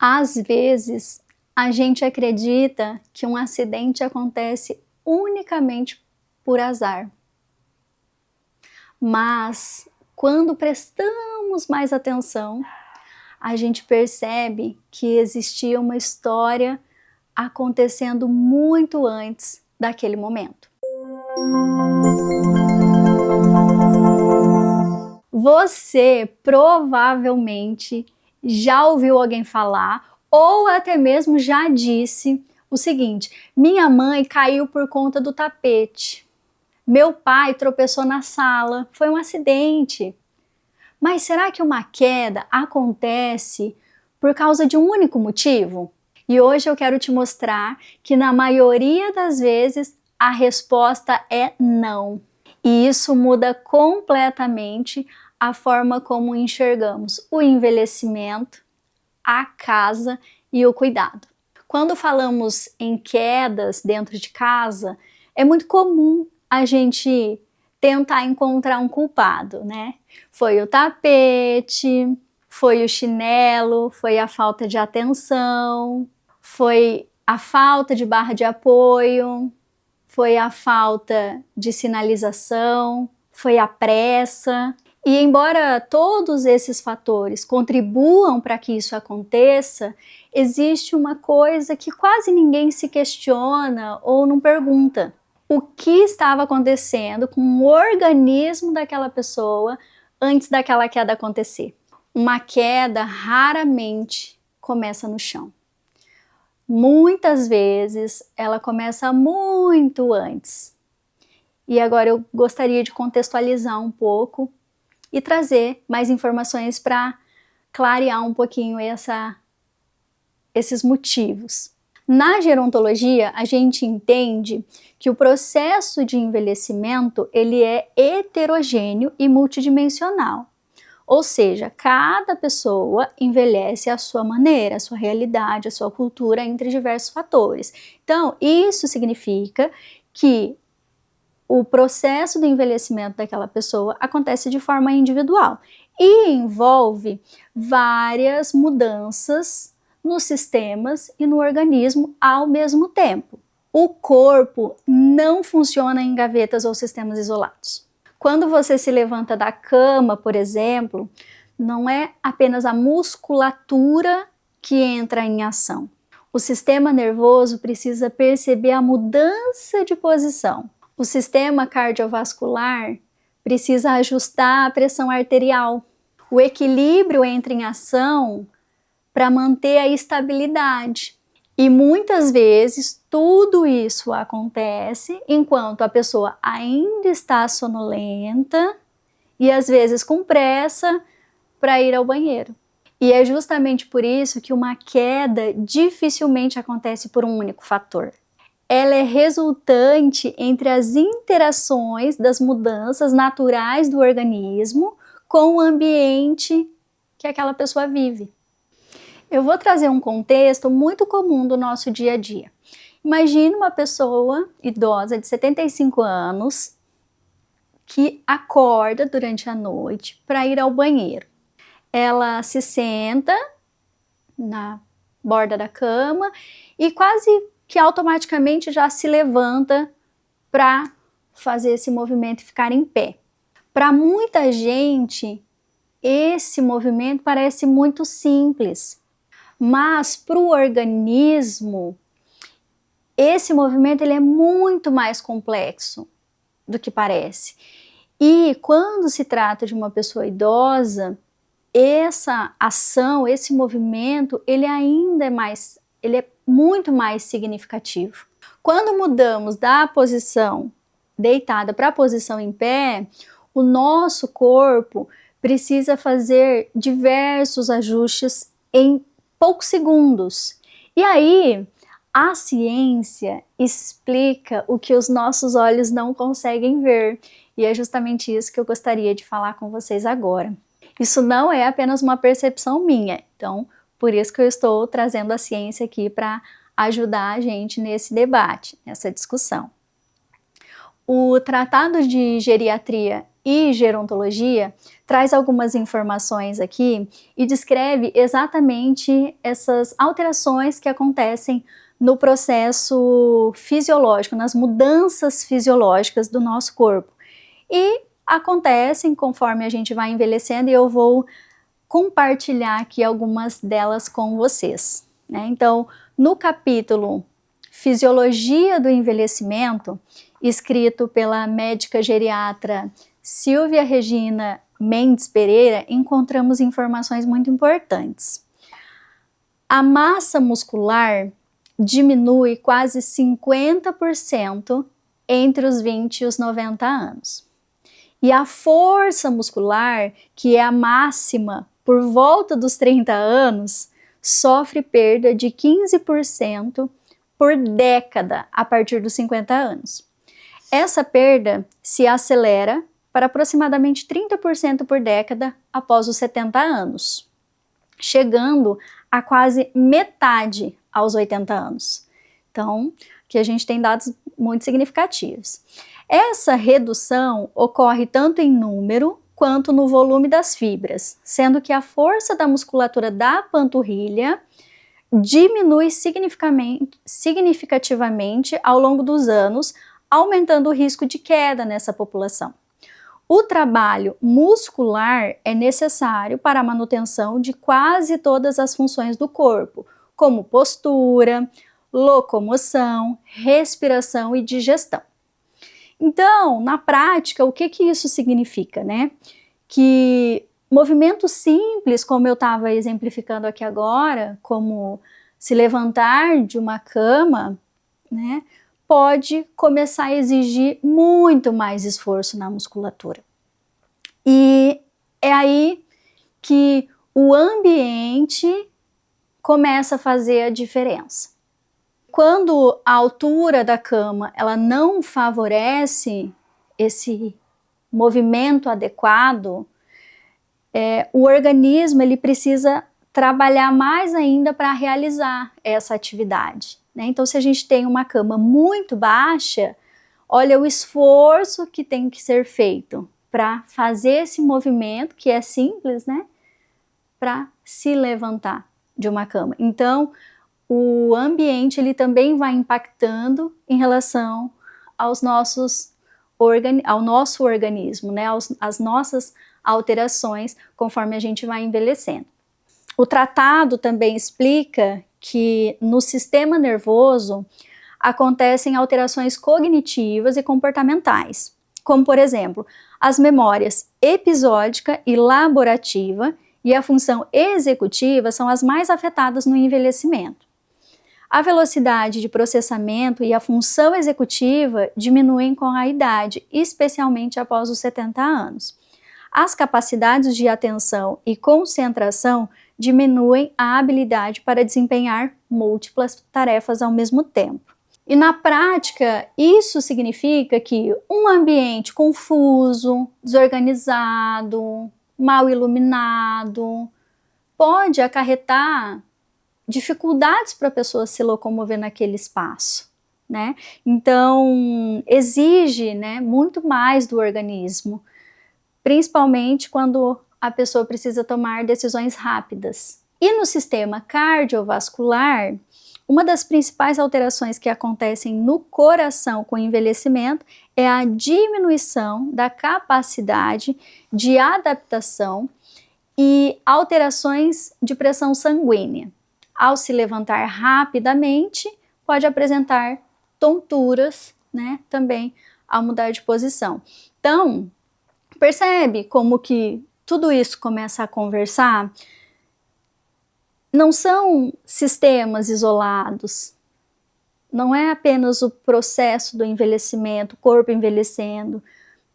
Às vezes, a gente acredita que um acidente acontece unicamente por azar. Mas, quando prestamos mais atenção, a gente percebe que existia uma história acontecendo muito antes daquele momento. Você provavelmente já ouviu alguém falar ou até mesmo já disse o seguinte: minha mãe caiu por conta do tapete. Meu pai tropeçou na sala, foi um acidente. Mas será que uma queda acontece por causa de um único motivo? E hoje eu quero te mostrar que na maioria das vezes a resposta é não. E isso muda completamente a forma como enxergamos o envelhecimento, a casa e o cuidado. Quando falamos em quedas dentro de casa, é muito comum a gente tentar encontrar um culpado, né? Foi o tapete, foi o chinelo, foi a falta de atenção, foi a falta de barra de apoio, foi a falta de sinalização, foi a pressa. E embora todos esses fatores contribuam para que isso aconteça, existe uma coisa que quase ninguém se questiona ou não pergunta: o que estava acontecendo com o organismo daquela pessoa antes daquela queda acontecer? Uma queda raramente começa no chão. Muitas vezes ela começa muito antes. E agora eu gostaria de contextualizar um pouco e trazer mais informações para clarear um pouquinho esses motivos. Na gerontologia, a gente entende que o processo de envelhecimento ele é heterogêneo e multidimensional. Ou seja, cada pessoa envelhece à sua maneira, à sua realidade, à sua cultura, entre diversos fatores. Então, isso significa que o processo do envelhecimento daquela pessoa acontece de forma individual e envolve várias mudanças nos sistemas e no organismo ao mesmo tempo. O corpo não funciona em gavetas ou sistemas isolados. Quando você se levanta da cama, por exemplo, não é apenas a musculatura que entra em ação. O sistema nervoso precisa perceber a mudança de posição. O sistema cardiovascular precisa ajustar a pressão arterial. O equilíbrio entra em ação para manter a estabilidade. E muitas vezes tudo isso acontece enquanto a pessoa ainda está sonolenta e às vezes com pressa para ir ao banheiro. E é justamente por isso que uma queda dificilmente acontece por um único fator. Ela é resultante entre as interações das mudanças naturais do organismo com o ambiente que aquela pessoa vive. Eu vou trazer um contexto muito comum do nosso dia a dia. Imagine uma pessoa idosa de 75 anos que acorda durante a noite para ir ao banheiro. Ela se senta na borda da cama e quase que automaticamente já se levanta para fazer esse movimento e ficar em pé. Para muita gente, esse movimento parece muito simples. Mas para o organismo, esse movimento ele é muito mais complexo do que parece. E quando se trata de uma pessoa idosa, essa ação, esse movimento, ele é muito mais significativo. Quando mudamos da posição deitada para a posição em pé, o nosso corpo precisa fazer diversos ajustes em poucos segundos. E aí, a ciência explica o que os nossos olhos não conseguem ver. E é justamente isso que eu gostaria de falar com vocês agora. Isso não é apenas uma percepção minha. Então, por isso que eu estou trazendo a ciência aqui para ajudar a gente nesse debate, nessa discussão. O Tratado de Geriatria e gerontologia traz algumas informações aqui e descreve exatamente essas alterações que acontecem no processo fisiológico, nas mudanças fisiológicas do nosso corpo. E acontecem conforme a gente vai envelhecendo e eu vou compartilhar aqui algumas delas com vocês, né? Então, no capítulo Fisiologia do Envelhecimento, escrito pela médica geriatra Silvia Regina Mendes Pereira, encontramos informações muito importantes. A massa muscular diminui quase 50% entre os 20 e os 90 anos. E a força muscular, que é a máxima por volta dos 30 anos, sofre perda de 15% por década a partir dos 50 anos. Essa perda se acelera para aproximadamente 30% por década após os 70 anos, chegando a quase metade aos 80 anos. Então, aqui a gente tem dados muito significativos. Essa redução ocorre tanto em número quanto no volume das fibras, sendo que a força da musculatura da panturrilha diminui significativamente ao longo dos anos, aumentando o risco de queda nessa população. O trabalho muscular é necessário para a manutenção de quase todas as funções do corpo, como postura, locomoção, respiração e digestão. Então, na prática, o que isso significa, né? Que movimentos simples, como eu estava exemplificando aqui agora, como se levantar de uma cama, né, pode começar a exigir muito mais esforço na musculatura. E é aí que o ambiente começa a fazer a diferença. Quando a altura da cama ela não favorece esse movimento adequado, o organismo ele precisa trabalhar mais ainda para realizar essa atividade, né? Então, se a gente tem uma cama muito baixa, olha o esforço que tem que ser feito para fazer esse movimento, que é simples, né? Para se levantar de uma cama. Então, o ambiente ele também vai impactando em relação ao nosso organismo, né? As nossas alterações conforme a gente vai envelhecendo. O tratado também explica que no sistema nervoso acontecem alterações cognitivas e comportamentais, como por exemplo, as memórias episódica e laborativa e a função executiva são as mais afetadas no envelhecimento. A velocidade de processamento e a função executiva diminuem com a idade, especialmente após os 70 anos. As capacidades de atenção e concentração diminuem a habilidade para desempenhar múltiplas tarefas ao mesmo tempo. E na prática, isso significa que um ambiente confuso, desorganizado, mal iluminado, pode acarretar dificuldades para a pessoa se locomover naquele espaço, né? Então, exige, né, muito mais do organismo, principalmente quando a pessoa precisa tomar decisões rápidas. E no sistema cardiovascular, uma das principais alterações que acontecem no coração com o envelhecimento é a diminuição da capacidade de adaptação e alterações de pressão sanguínea. Ao se levantar rapidamente, pode apresentar tonturas, né, também ao mudar de posição. Então, percebe como que tudo isso começa a conversar? Não são sistemas isolados, não é apenas o processo do envelhecimento, o corpo envelhecendo,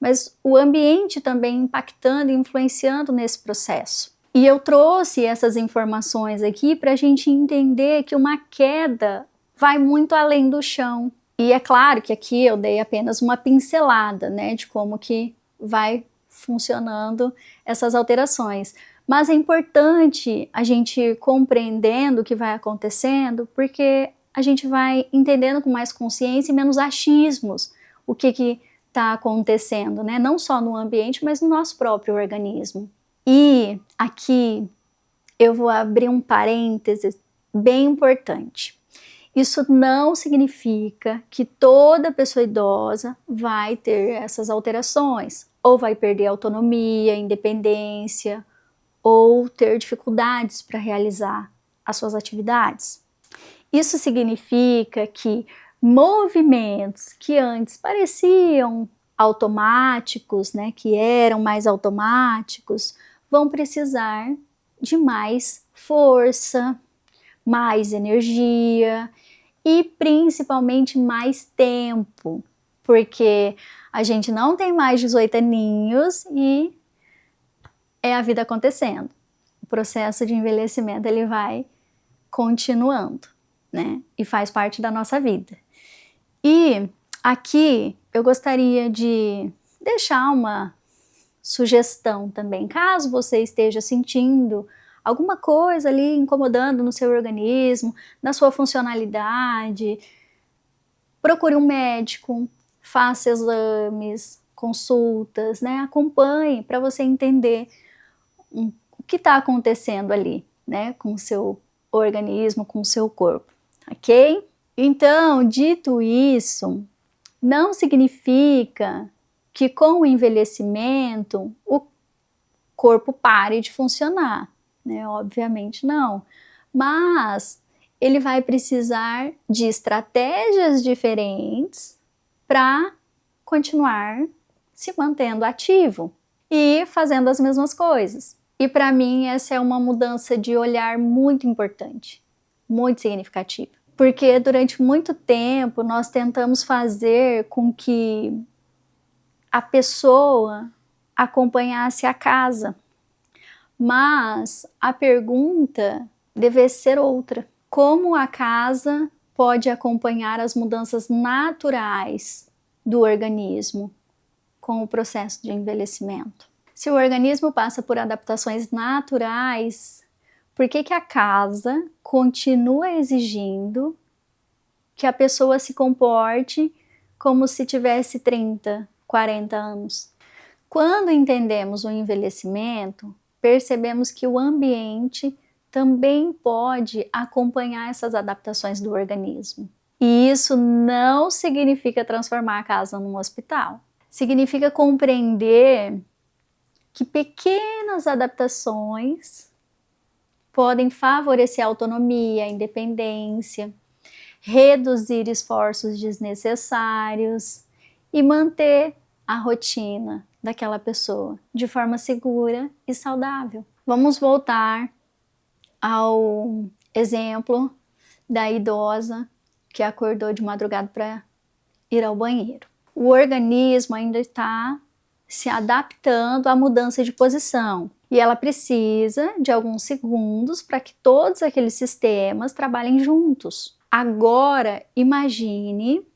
mas o ambiente também impactando e influenciando nesse processo. E eu trouxe essas informações aqui para a gente entender que uma queda vai muito além do chão. E é claro que aqui eu dei apenas uma pincelada, né, de como que vai funcionando essas alterações. Mas é importante a gente compreendendo o que vai acontecendo, porque a gente vai entendendo com mais consciência e menos achismos o que está acontecendo, né? Não só no ambiente, mas no nosso próprio organismo. E aqui eu vou abrir um parênteses bem importante. Isso não significa que toda pessoa idosa vai ter essas alterações, ou vai perder autonomia, independência, ou ter dificuldades para realizar as suas atividades. Isso significa que movimentos que antes pareciam automáticos, né, que eram mais automáticos, vão precisar de mais força, mais energia e principalmente mais tempo, porque a gente não tem mais 18 aninhos e é a vida acontecendo. O processo de envelhecimento ele vai continuando, né? E faz parte da nossa vida. E aqui eu gostaria de deixar uma sugestão também, caso você esteja sentindo alguma coisa ali incomodando no seu organismo, na sua funcionalidade, procure um médico, faça exames, consultas, né? Acompanhe para você entender o que está acontecendo ali, né? Com o seu organismo, com o seu corpo, ok? Então, dito isso, não significa que com o envelhecimento o corpo pare de funcionar, né? Obviamente não, mas ele vai precisar de estratégias diferentes para continuar se mantendo ativo e fazendo as mesmas coisas. E para mim essa é uma mudança de olhar muito importante, muito significativa. Porque durante muito tempo nós tentamos fazer com que a pessoa acompanhasse a casa, mas a pergunta deve ser outra. Como a casa pode acompanhar as mudanças naturais do organismo com o processo de envelhecimento? Se o organismo passa por adaptações naturais, por que a casa continua exigindo que a pessoa se comporte como se tivesse 30, 40 anos? Quando entendemos o envelhecimento, percebemos que o ambiente também pode acompanhar essas adaptações do organismo. E isso não significa transformar a casa num hospital. Significa compreender que pequenas adaptações podem favorecer a autonomia, a independência, reduzir esforços desnecessários e manter a rotina daquela pessoa de forma segura e saudável. Vamos voltar ao exemplo da idosa que acordou de madrugada para ir ao banheiro. O organismo ainda está se adaptando à mudança de posição e ela precisa de alguns segundos para que todos aqueles sistemas trabalhem juntos. Agora, imagine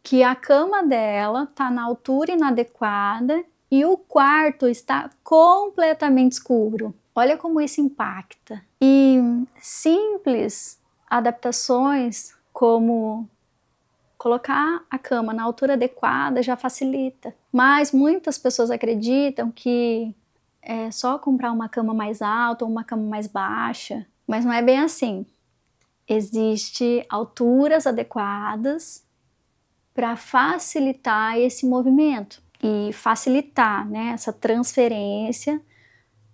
que a cama dela está na altura inadequada e o quarto está completamente escuro. Olha como isso impacta. E simples adaptações como colocar a cama na altura adequada já facilita. Mas muitas pessoas acreditam que é só comprar uma cama mais alta ou uma cama mais baixa, mas não é bem assim. Existem alturas adequadas para facilitar esse movimento e facilitar, né, essa transferência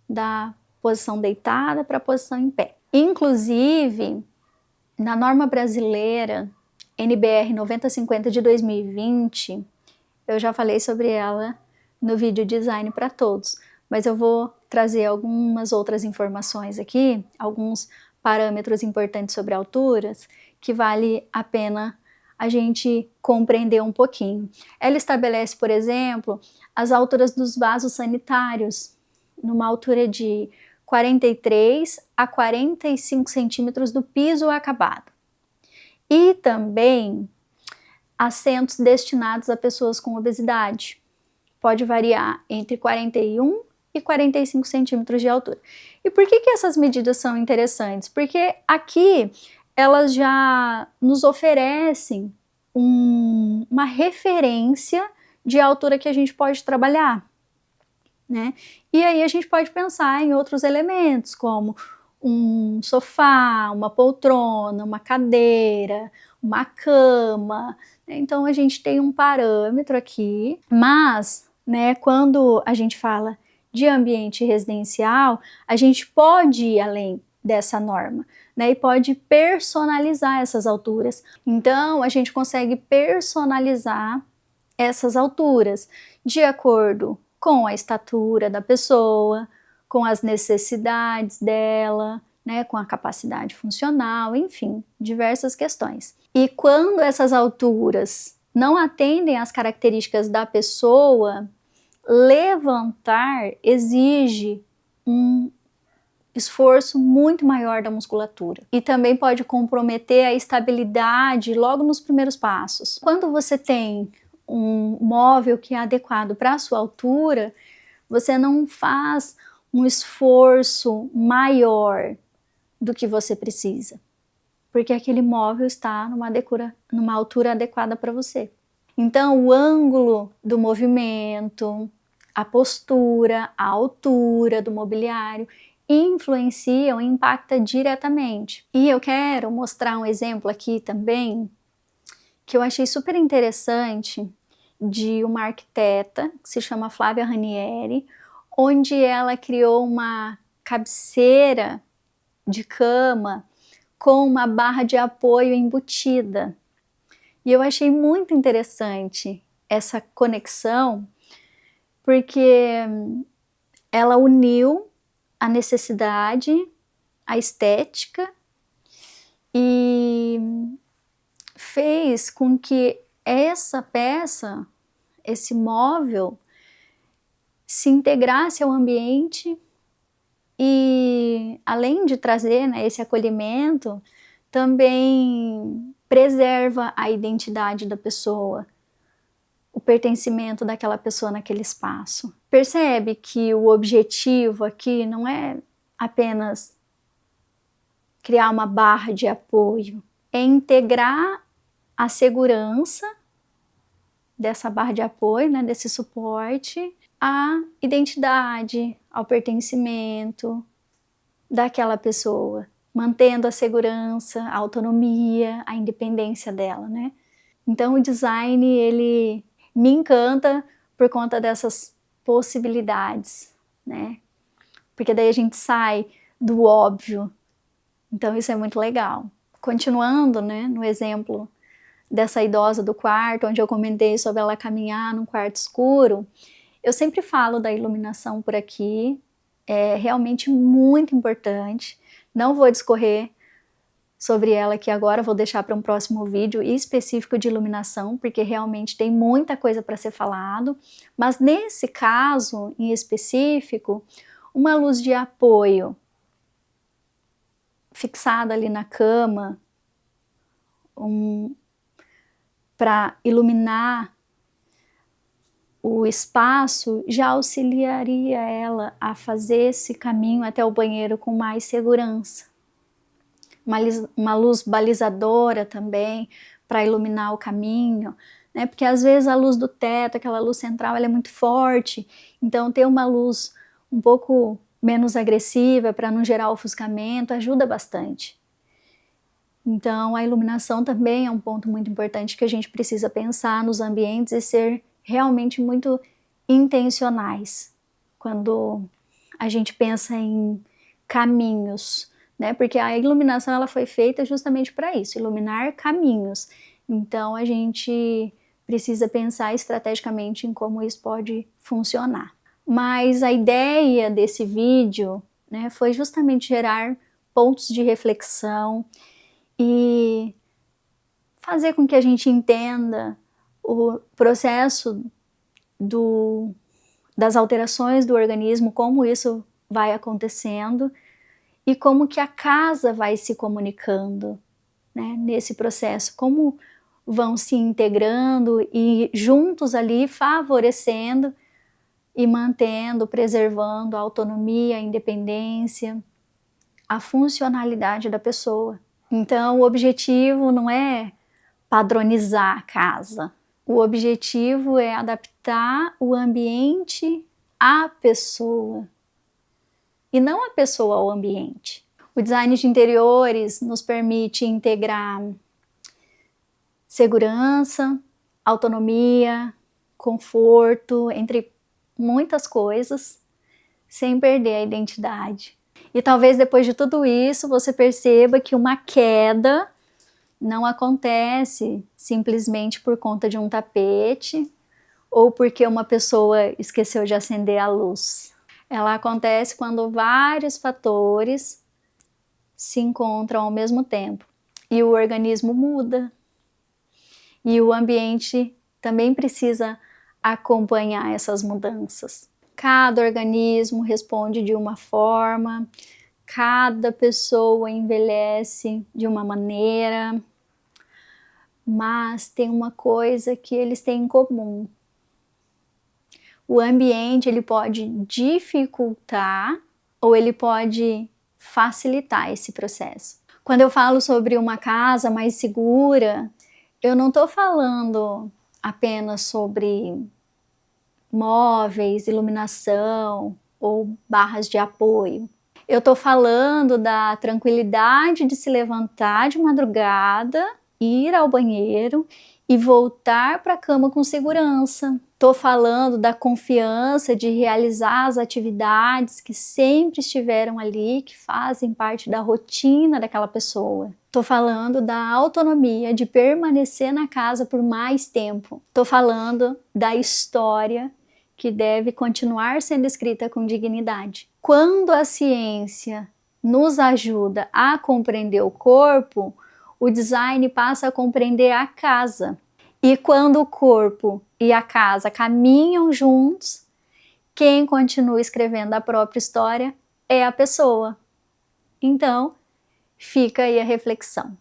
da posição deitada para a posição em pé. Inclusive, na norma brasileira NBR 9050 de 2020, eu já falei sobre ela no vídeo Design para Todos, mas eu vou trazer algumas outras informações aqui, alguns parâmetros importantes sobre alturas que vale a pena a gente compreender um pouquinho. Ela estabelece, por exemplo, as alturas dos vasos sanitários, numa altura de 43 a 45 centímetros do piso acabado. E também assentos destinados a pessoas com obesidade. Pode variar entre 41 e 45 centímetros de altura. E por que essas medidas são interessantes? Porque aqui elas já nos oferecem uma referência de altura que a gente pode trabalhar, né? E aí a gente pode pensar em outros elementos, como um sofá, uma poltrona, uma cadeira, uma cama. Então a gente tem um parâmetro aqui, mas, né, quando a gente fala de ambiente residencial, a gente pode ir além dessa norma, né, e pode personalizar essas alturas. Então a gente consegue personalizar essas alturas de acordo com a estatura da pessoa, com as necessidades dela, né, com a capacidade funcional, enfim, diversas questões. E quando essas alturas não atendem às características da pessoa, levantar exige um esforço muito maior da musculatura e também pode comprometer a estabilidade logo nos primeiros passos. Quando você tem um móvel que é adequado para a sua altura, você não faz um esforço maior do que você precisa, porque aquele móvel está numa altura adequada para você. Então, o ângulo do movimento, a postura, a altura do mobiliário influenciam e impactam diretamente. E eu quero mostrar um exemplo aqui também que eu achei super interessante de uma arquiteta que se chama Flávia Ranieri, onde ela criou uma cabeceira de cama com uma barra de apoio embutida. E eu achei muito interessante essa conexão, porque ela uniu a necessidade, a estética e fez com que essa peça, esse móvel, se integrasse ao ambiente e, além de trazer, né, esse acolhimento, também preserva a identidade da pessoa, o pertencimento daquela pessoa naquele espaço. Percebe que o objetivo aqui não é apenas criar uma barra de apoio, é integrar a segurança dessa barra de apoio, né, desse suporte, à identidade, ao pertencimento daquela pessoa, mantendo a segurança, a autonomia, a independência dela, né? Então o design, ele me encanta por conta dessas possibilidades, né? Porque daí a gente sai do óbvio. Então isso é muito legal. Continuando, né, no exemplo dessa idosa do quarto, onde eu comentei sobre ela caminhar num quarto escuro, eu sempre falo da iluminação por aqui, é realmente muito importante. Não vou discorrer sobre ela aqui agora, vou deixar para um próximo vídeo específico de iluminação, porque realmente tem muita coisa para ser falado, mas nesse caso em específico, uma luz de apoio fixada ali na cama, para iluminar o espaço, já auxiliaria ela a fazer esse caminho até o banheiro com mais segurança. Uma luz balizadora também, para iluminar o caminho, né? Porque às vezes a luz do teto, aquela luz central, ela é muito forte, então ter uma luz um pouco menos agressiva para não gerar ofuscamento ajuda bastante. Então a iluminação também é um ponto muito importante que a gente precisa pensar nos ambientes e ser realmente muito intencionais quando a gente pensa em caminhos, né? Porque a iluminação ela foi feita justamente para isso, iluminar caminhos. Então a gente precisa pensar estrategicamente em como isso pode funcionar. Mas a ideia desse vídeo, né, foi justamente gerar pontos de reflexão e fazer com que a gente entenda o processo das alterações do organismo, como isso vai acontecendo e como que a casa vai se comunicando, né, nesse processo, como vão se integrando e juntos ali favorecendo e mantendo, preservando a autonomia, a independência, a funcionalidade da pessoa. Então o objetivo não é padronizar a casa, O objetivo é adaptar o ambiente à pessoa e não a pessoa ao ambiente. O design de interiores nos permite integrar segurança, autonomia, conforto, entre muitas coisas, sem perder a identidade. E talvez depois de tudo isso você perceba que uma queda não acontece simplesmente por conta de um tapete ou porque uma pessoa esqueceu de acender a luz. Ela acontece quando vários fatores se encontram ao mesmo tempo e o organismo muda. E o ambiente também precisa acompanhar essas mudanças. Cada organismo responde de uma forma, cada pessoa envelhece de uma maneira, mas tem uma coisa que eles têm em comum. O ambiente ele pode dificultar ou ele pode facilitar esse processo. Quando eu falo sobre uma casa mais segura, eu não estou falando apenas sobre móveis, iluminação ou barras de apoio. Eu estou falando da tranquilidade de se levantar de madrugada, ir ao banheiro e voltar para a cama com segurança. Estou falando da confiança de realizar as atividades que sempre estiveram ali, que fazem parte da rotina daquela pessoa. Estou falando da autonomia de permanecer na casa por mais tempo. Estou falando da história que deve continuar sendo escrita com dignidade. Quando a ciência nos ajuda a compreender o corpo, o design passa a compreender a casa. E quando o corpo e a casa caminham juntos, quem continua escrevendo a própria história é a pessoa. Então, fica aí a reflexão.